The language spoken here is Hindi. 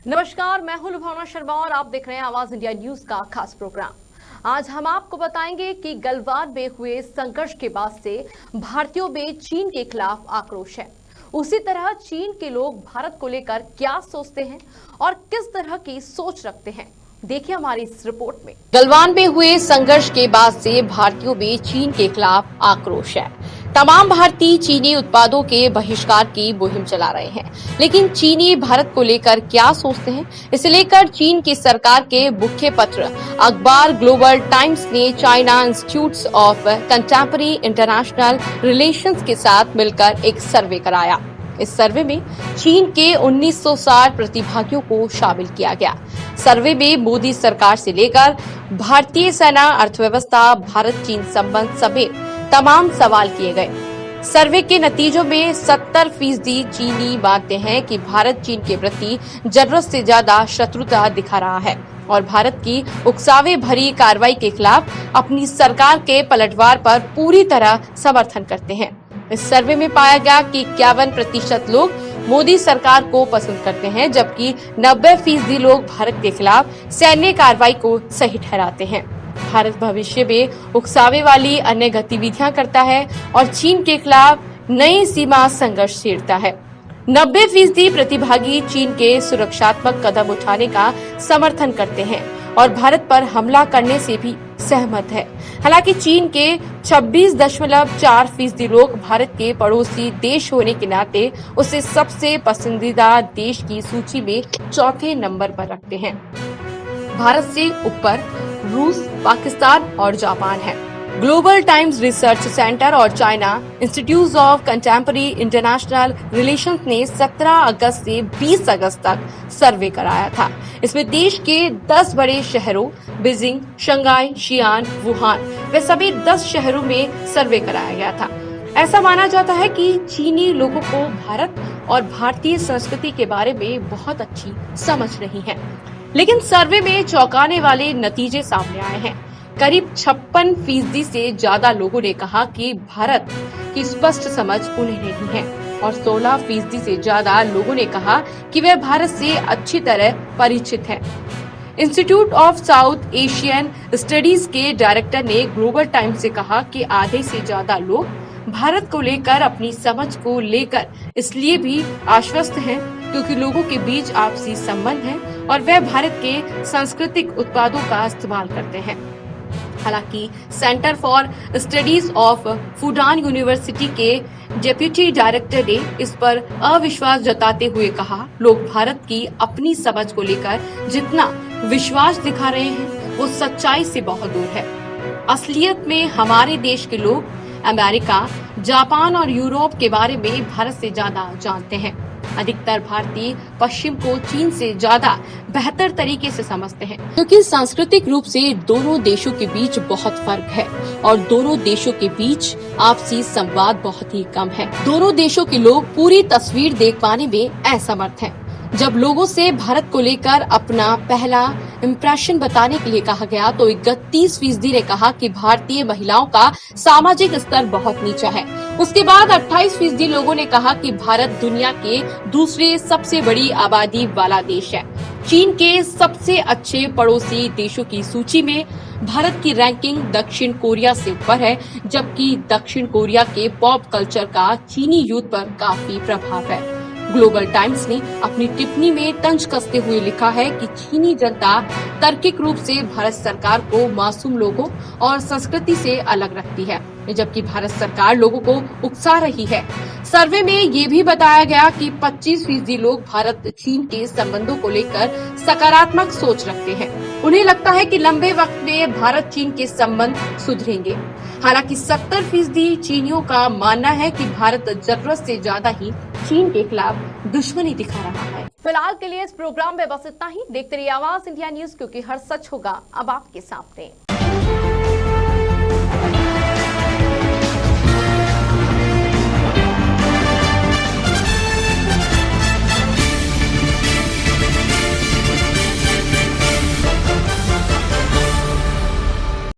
नमस्कार, मैं हूं लुभावना शर्मा और आप देख रहे हैं आवाज इंडिया न्यूज का खास प्रोग्राम। आज हम आपको बताएंगे कि गलवान में हुए संघर्ष के बाद से भारतीयों में चीन के खिलाफ आक्रोश है। उसी तरह चीन के लोग भारत को लेकर क्या सोचते हैं और किस तरह की सोच रखते हैं, देखिए हमारी इस रिपोर्ट में। गलवान में हुए संघर्ष के बाद से भारतीयों में चीन के खिलाफ आक्रोश है। तमाम भारतीय चीनी उत्पादों के बहिष्कार की मुहिम चला रहे हैं, लेकिन चीनी भारत को लेकर क्या सोचते हैं, इसे लेकर चीन की सरकार के मुख्य पत्र अखबार ग्लोबल टाइम्स ने China institute of contemporary international relations के साथ मिलकर एक सर्वे कराया। इस सर्वे में चीन के 1960 प्रतिभागियों को शामिल किया गया। सर्वे में मोदी सरकार से लेकर भारतीय सेना, अर्थव्यवस्था, भारत चीन संबंध समेत तमाम सवाल किए गए। सर्वे के नतीजों में 70% चीनी मानते हैं कि भारत चीन के प्रति जरूरत से ज्यादा शत्रुता दिखा रहा है और भारत की उकसावे भरी कार्रवाई के खिलाफ अपनी सरकार के पलटवार पर पूरी तरह समर्थन करते हैं। इस सर्वे में पाया गया कि 51% लोग मोदी सरकार को पसंद करते हैं, जबकि 90% लोग भारत के खिलाफ सैन्य कार्रवाई को सही ठहराते हैं। भारत भविष्य में उकसावे वाली अन्य गतिविधियां करता है और चीन के खिलाफ नई सीमा संघर्ष छेड़ता है। 90% प्रतिभागी चीन के सुरक्षात्मक कदम उठाने का समर्थन करते हैं और भारत पर हमला करने से भी सहमत है। हालांकि चीन के 26.4% लोग भारत के पड़ोसी देश होने के नाते उसे सबसे पसंदीदा देश की सूची में चौथे नंबर पर रखते हैं। भारत से ऊपर रूस, पाकिस्तान और जापान है। ग्लोबल टाइम्स रिसर्च सेंटर और China institute of contemporary international relations ने 17 अगस्त से 20 अगस्त तक सर्वे कराया था। इसमें देश के 10 बड़े शहरों बीजिंग, शंघाई, शियान, वुहान वे सभी 10 शहरों में सर्वे कराया गया था। ऐसा माना जाता है कि चीनी लोगों को भारत और भारतीय संस्कृति के बारे में बहुत अच्छी समझ नहीं है, लेकिन सर्वे में चौंकाने वाले नतीजे सामने आए हैं। करीब 56% से ज्यादा लोगों ने कहा कि भारत की स्पष्ट समझ उन्हें नहीं है और 16% से ज्यादा लोगों ने कहा कि वे भारत से अच्छी तरह परिचित हैं। Institute of south Asian studies के डायरेक्टर ने ग्लोबल टाइम्स से कहा कि आधे से ज्यादा लोग भारत को लेकर अपनी समझ को लेकर इसलिए भी आश्वस्त हैं क्योंकि लोगों के बीच आपसी संबंध है और वे भारत के सांस्कृतिक उत्पादों का इस्तेमाल करते हैं। हालांकि centre for studies of Fudan university के डेप्यूटी डायरेक्टर ने इस पर अविश्वास जताते हुए कहा, लोग भारत की अपनी समझ को लेकर जितना विश्वास दिखा रहे हैं वो सच्चाई से बहुत दूर है। असलियत में हमारे देश के लोग अमेरिका, जापान और यूरोप के बारे में भारत से ज्यादा जानते हैं। अधिकतर भारतीय पश्चिम को चीन से ज्यादा बेहतर तरीके से समझते हैं, क्योंकि सांस्कृतिक रूप से दोनों देशों के बीच बहुत फर्क है और दोनों देशों के बीच आपसी संवाद बहुत ही कम है। दोनों देशों के लोग पूरी तस्वीर देख पाने में असमर्थ हैं। जब लोगों से भारत को लेकर अपना पहला इम्प्रेशन बताने के लिए कहा गया तो 31% ने कहा कि भारतीय महिलाओं का सामाजिक स्तर बहुत नीचा है। उसके बाद 28% लोगों ने कहा कि भारत दुनिया के दूसरे सबसे बड़ी आबादी वाला देश है। चीन के सबसे अच्छे पड़ोसी देशों की सूची में भारत की रैंकिंग दक्षिण कोरिया से ऊपर है, जबकि दक्षिण कोरिया के पॉप कल्चर का चीनी यूथ पर काफी प्रभाव है। ग्लोबल टाइम्स ने अपनी टिप्पणी में तंज कसते हुए लिखा है कि चीनी जनता तार्किक रूप से भारत सरकार को मासूम लोगों और संस्कृति से अलग रखती है, जबकि भारत सरकार लोगों को उकसा रही है। सर्वे में ये भी बताया गया कि 25% लोग भारत चीन के संबंधों को लेकर सकारात्मक सोच रखते हैं। उन्हें लगता है कि लंबे वक्त में भारत चीन के संबंध सुधरेंगे। हालांकि 70% चीनियों का मानना है कि भारत जरूरत से ज्यादा ही चीन के खिलाफ दुश्मनी दिखा रहा है। फिलहाल के लिए इस प्रोग्राम में बस इतना ही। देखते रहिए आवाज इंडिया न्यूज, क्योंकि हर सच होगा अब आपके सामने।